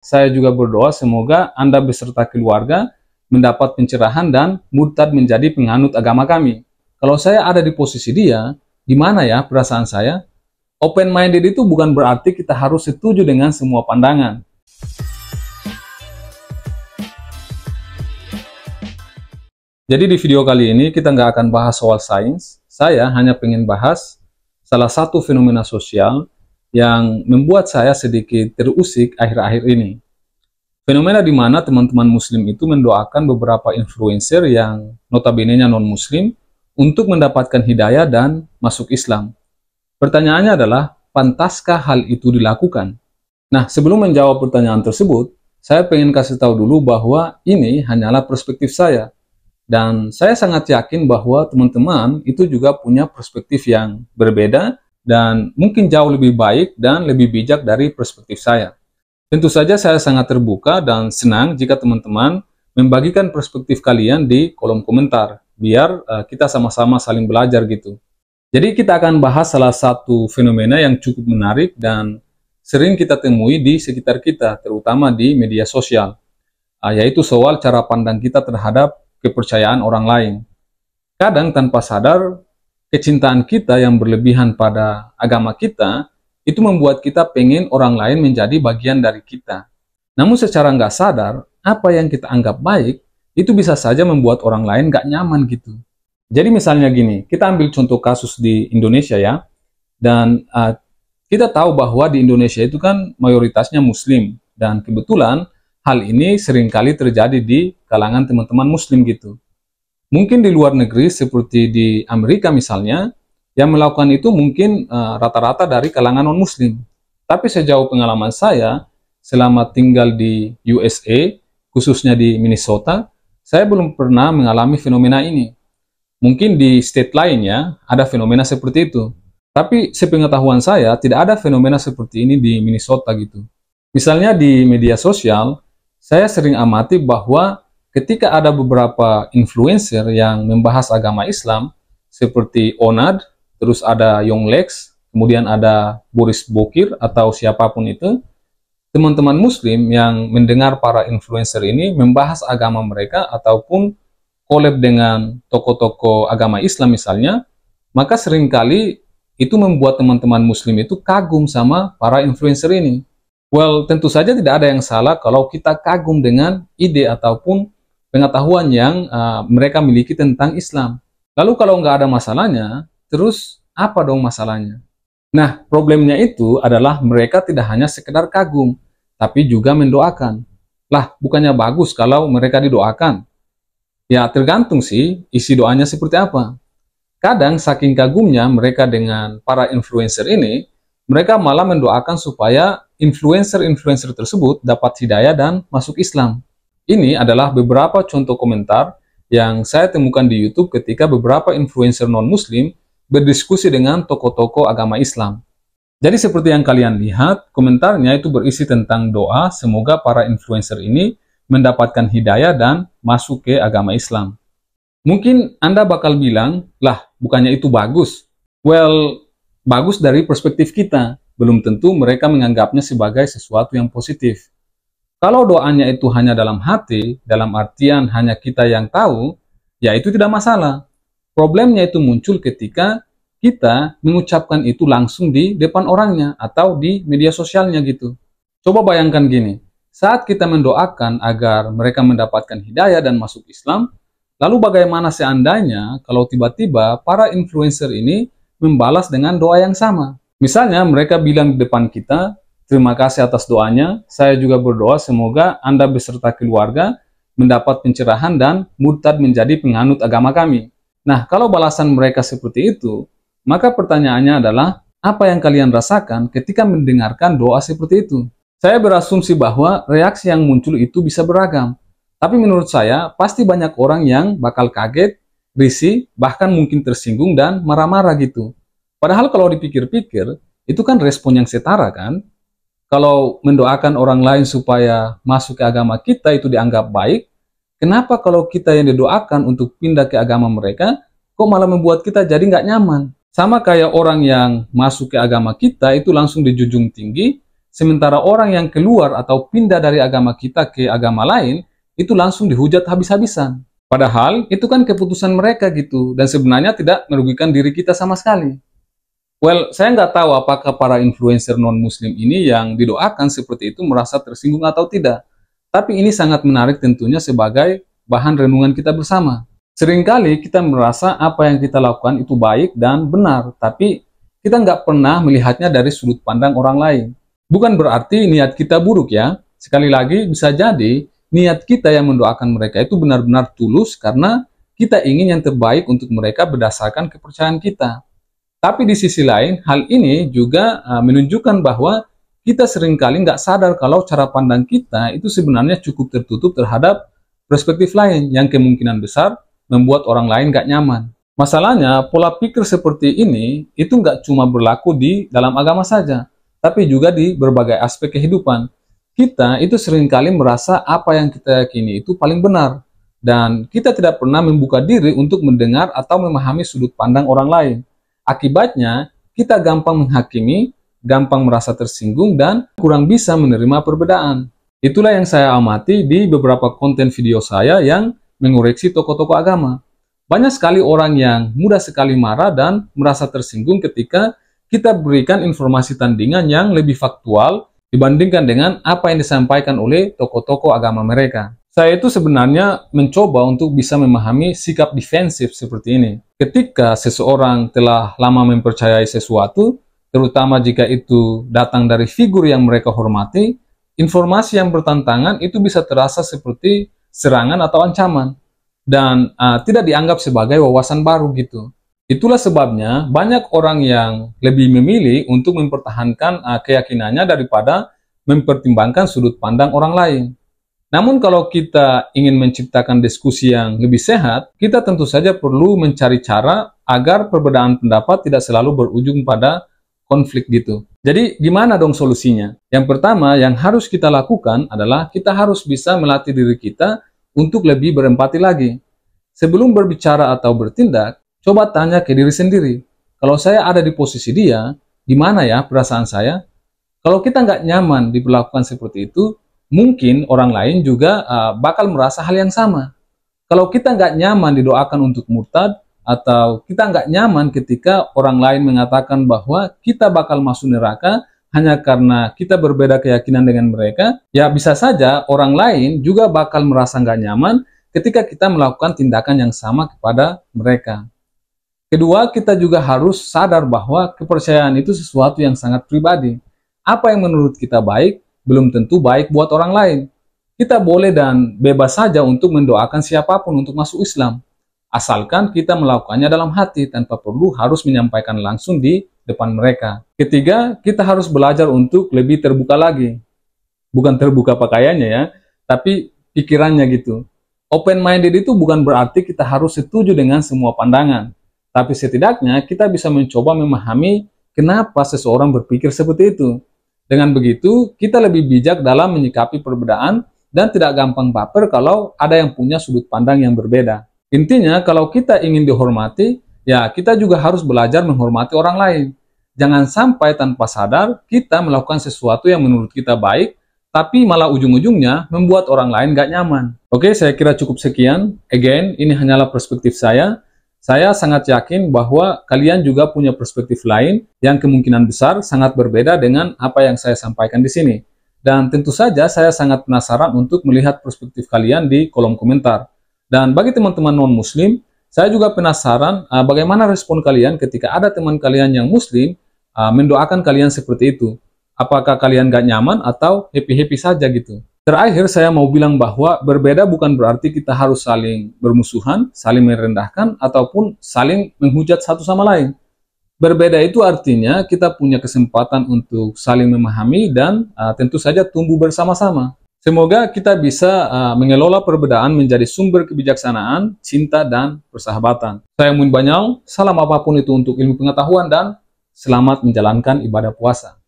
Saya juga berdoa semoga Anda beserta keluarga mendapat pencerahan dan murtad menjadi penganut agama kami. Kalau saya ada di posisi dia, gimana ya perasaan saya? Open-minded itu bukan berarti kita harus setuju dengan semua pandangan. Jadi di video kali ini kita nggak akan bahas soal sains, saya hanya pengen bahas salah satu fenomena sosial yang membuat saya sedikit terusik akhir-akhir ini. Fenomena di mana teman-teman muslim itu mendoakan beberapa influencer yang notabene-nya non-muslim untuk mendapatkan hidayah dan masuk Islam. Pertanyaannya adalah, pantaskah hal itu dilakukan? Nah, sebelum menjawab pertanyaan tersebut, saya pengen kasih tahu dulu bahwa ini hanyalah perspektif saya. Dan saya sangat yakin bahwa teman-teman itu juga punya perspektif yang berbeda dan mungkin jauh lebih baik dan lebih bijak dari perspektif saya. Tentu saja saya sangat terbuka dan senang jika teman-teman membagikan perspektif kalian di kolom komentar, biar kita sama-sama saling belajar gitu. Jadi kita akan bahas salah satu fenomena yang cukup menarik dan sering kita temui di sekitar kita, terutama di media sosial, yaitu soal cara pandang kita terhadap kepercayaan orang lain. Kadang tanpa sadar, kecintaan kita yang berlebihan pada agama kita, itu membuat kita pengen orang lain menjadi bagian dari kita. Namun secara nggak sadar, apa yang kita anggap baik, itu bisa saja membuat orang lain nggak nyaman gitu. Jadi misalnya gini, kita ambil contoh kasus di Indonesia ya, dan kita tahu bahwa di Indonesia itu kan mayoritasnya muslim, dan kebetulan hal ini seringkali terjadi di kalangan teman-teman muslim gitu. Mungkin di luar negeri seperti di Amerika misalnya, yang melakukan itu mungkin rata-rata dari kalangan non-muslim. Tapi sejauh pengalaman saya, selama tinggal di USA, khususnya di Minnesota, saya belum pernah mengalami fenomena ini. Mungkin di state lainnya ada fenomena seperti itu. Tapi sepengetahuan saya, tidak ada fenomena seperti ini di Minnesota gitu. Misalnya di media sosial, saya sering amati bahwa ketika ada beberapa influencer yang membahas agama Islam, seperti Onad, terus ada Yonglex, kemudian ada Boris Bokir atau siapapun itu, teman-teman muslim yang mendengar para influencer ini membahas agama mereka ataupun collab dengan tokoh-tokoh agama Islam misalnya, maka seringkali itu membuat teman-teman muslim itu kagum sama para influencer ini. Well, tentu saja tidak ada yang salah kalau kita kagum dengan ide ataupun pengetahuan yang mereka miliki tentang Islam. Lalu kalau nggak ada masalahnya, terus apa dong masalahnya? Nah, problemnya itu adalah mereka tidak hanya sekedar kagum, tapi juga mendoakan. Lah, bukannya bagus kalau mereka didoakan? Ya, tergantung sih isi doanya seperti apa. Kadang saking kagumnya mereka dengan para influencer ini, mereka malah mendoakan supaya influencer-influencer tersebut dapat hidayah dan masuk Islam. Ini adalah beberapa contoh komentar yang saya temukan di YouTube ketika beberapa influencer non-muslim berdiskusi dengan tokoh-tokoh agama Islam. Jadi seperti yang kalian lihat, komentarnya itu berisi tentang doa semoga para influencer ini mendapatkan hidayah dan masuk ke agama Islam. Mungkin Anda bakal bilang, lah bukannya itu bagus? Well, bagus dari perspektif kita. Belum tentu mereka menganggapnya sebagai sesuatu yang positif. Kalau doanya itu hanya dalam hati, dalam artian hanya kita yang tahu, ya itu tidak masalah. Problemnya itu muncul ketika kita mengucapkan itu langsung di depan orangnya atau di media sosialnya gitu. Coba bayangkan gini, saat kita mendoakan agar mereka mendapatkan hidayah dan masuk Islam, lalu bagaimana seandainya kalau tiba-tiba para influencer ini membalas dengan doa yang sama? Misalnya mereka bilang di depan kita, terima kasih atas doanya, saya juga berdoa semoga Anda beserta keluarga mendapat pencerahan dan murtad menjadi penganut agama kami. Nah, kalau balasan mereka seperti itu, maka pertanyaannya adalah, apa yang kalian rasakan ketika mendengarkan doa seperti itu? Saya berasumsi bahwa reaksi yang muncul itu bisa beragam. Tapi menurut saya, pasti banyak orang yang bakal kaget, risih, bahkan mungkin tersinggung dan marah-marah gitu. Padahal kalau dipikir-pikir, itu kan respon yang setara kan? Kalau mendoakan orang lain supaya masuk ke agama kita itu dianggap baik, kenapa kalau kita yang didoakan untuk pindah ke agama mereka, kok malah membuat kita jadi nggak nyaman? Sama kayak orang yang masuk ke agama kita itu langsung dijunjung tinggi, sementara orang yang keluar atau pindah dari agama kita ke agama lain, itu langsung dihujat habis-habisan. Padahal itu kan keputusan mereka gitu, dan sebenarnya tidak merugikan diri kita sama sekali. Well, saya nggak tahu apakah para influencer non-muslim ini yang didoakan seperti itu merasa tersinggung atau tidak. Tapi ini sangat menarik tentunya sebagai bahan renungan kita bersama. Seringkali kita merasa apa yang kita lakukan itu baik dan benar, tapi kita nggak pernah melihatnya dari sudut pandang orang lain. Bukan berarti niat kita buruk ya. Sekali lagi, bisa jadi niat kita yang mendoakan mereka itu benar-benar tulus karena kita ingin yang terbaik untuk mereka berdasarkan kepercayaan kita. Tapi di sisi lain, hal ini juga menunjukkan bahwa kita seringkali nggak sadar kalau cara pandang kita itu sebenarnya cukup tertutup terhadap perspektif lain yang kemungkinan besar membuat orang lain nggak nyaman. Masalahnya, pola pikir seperti ini itu nggak cuma berlaku di dalam agama saja, tapi juga di berbagai aspek kehidupan. Kita itu seringkali merasa apa yang kita yakini itu paling benar, dan kita tidak pernah membuka diri untuk mendengar atau memahami sudut pandang orang lain. Akibatnya, kita gampang menghakimi, gampang merasa tersinggung, dan kurang bisa menerima perbedaan. Itulah yang saya amati di beberapa konten video saya yang mengoreksi tokoh-tokoh agama. Banyak sekali orang yang mudah sekali marah dan merasa tersinggung ketika kita berikan informasi tandingan yang lebih faktual dibandingkan dengan apa yang disampaikan oleh tokoh-tokoh agama mereka. Saya itu sebenarnya mencoba untuk bisa memahami sikap defensif seperti ini. Ketika seseorang telah lama mempercayai sesuatu, terutama jika itu datang dari figur yang mereka hormati, informasi yang bertentangan itu bisa terasa seperti serangan atau ancaman, dan tidak dianggap sebagai wawasan baru gitu. Itulah sebabnya banyak orang yang lebih memilih untuk mempertahankan keyakinannya daripada mempertimbangkan sudut pandang orang lain. Namun kalau kita ingin menciptakan diskusi yang lebih sehat, kita tentu saja perlu mencari cara agar perbedaan pendapat tidak selalu berujung pada konflik gitu. Jadi gimana dong solusinya? Yang pertama yang harus kita lakukan adalah kita harus bisa melatih diri kita untuk lebih berempati lagi. Sebelum berbicara atau bertindak, coba tanya ke diri sendiri. Kalau saya ada di posisi dia, gimana ya perasaan saya? Kalau kita nggak nyaman diperlakukan seperti itu, mungkin orang lain juga bakal merasa hal yang sama. Kalau kita nggak nyaman didoakan untuk murtad, atau kita nggak nyaman ketika orang lain mengatakan bahwa kita bakal masuk neraka hanya karena kita berbeda keyakinan dengan mereka, ya bisa saja orang lain juga bakal merasa nggak nyaman ketika kita melakukan tindakan yang sama kepada mereka. Kedua, kita juga harus sadar bahwa kepercayaan itu sesuatu yang sangat pribadi. Apa yang menurut kita baik, belum tentu baik buat orang lain. Kita boleh dan bebas saja untuk mendoakan siapapun untuk masuk Islam, asalkan kita melakukannya dalam hati tanpa perlu harus menyampaikan langsung di depan mereka. Ketiga, kita harus belajar untuk lebih terbuka lagi. Bukan terbuka pakaiannya ya, tapi pikirannya gitu. Open-minded itu bukan berarti kita harus setuju dengan semua pandangan, tapi setidaknya kita bisa mencoba memahami kenapa seseorang berpikir seperti itu. Dengan begitu, kita lebih bijak dalam menyikapi perbedaan dan tidak gampang baper kalau ada yang punya sudut pandang yang berbeda. Intinya, kalau kita ingin dihormati, ya kita juga harus belajar menghormati orang lain. Jangan sampai tanpa sadar kita melakukan sesuatu yang menurut kita baik, tapi malah ujung-ujungnya membuat orang lain gak nyaman. Oke, saya kira cukup sekian. Again, ini hanyalah perspektif saya. Saya sangat yakin bahwa kalian juga punya perspektif lain yang kemungkinan besar sangat berbeda dengan apa yang saya sampaikan di sini. Dan tentu saja saya sangat penasaran untuk melihat perspektif kalian di kolom komentar. Dan bagi teman-teman non-muslim, saya juga penasaran bagaimana respon kalian ketika ada teman kalian yang muslim mendoakan kalian seperti itu. Apakah kalian gak nyaman atau happy-happy saja gitu. Terakhir, saya mau bilang bahwa berbeda bukan berarti kita harus saling bermusuhan, saling merendahkan, ataupun saling menghujat satu sama lain. Berbeda itu artinya kita punya kesempatan untuk saling memahami dan tentu saja tumbuh bersama-sama. Semoga kita bisa mengelola perbedaan menjadi sumber kebijaksanaan, cinta, dan persahabatan. Saya Muin Banyau, salam apapun itu untuk ilmu pengetahuan dan selamat menjalankan ibadah puasa.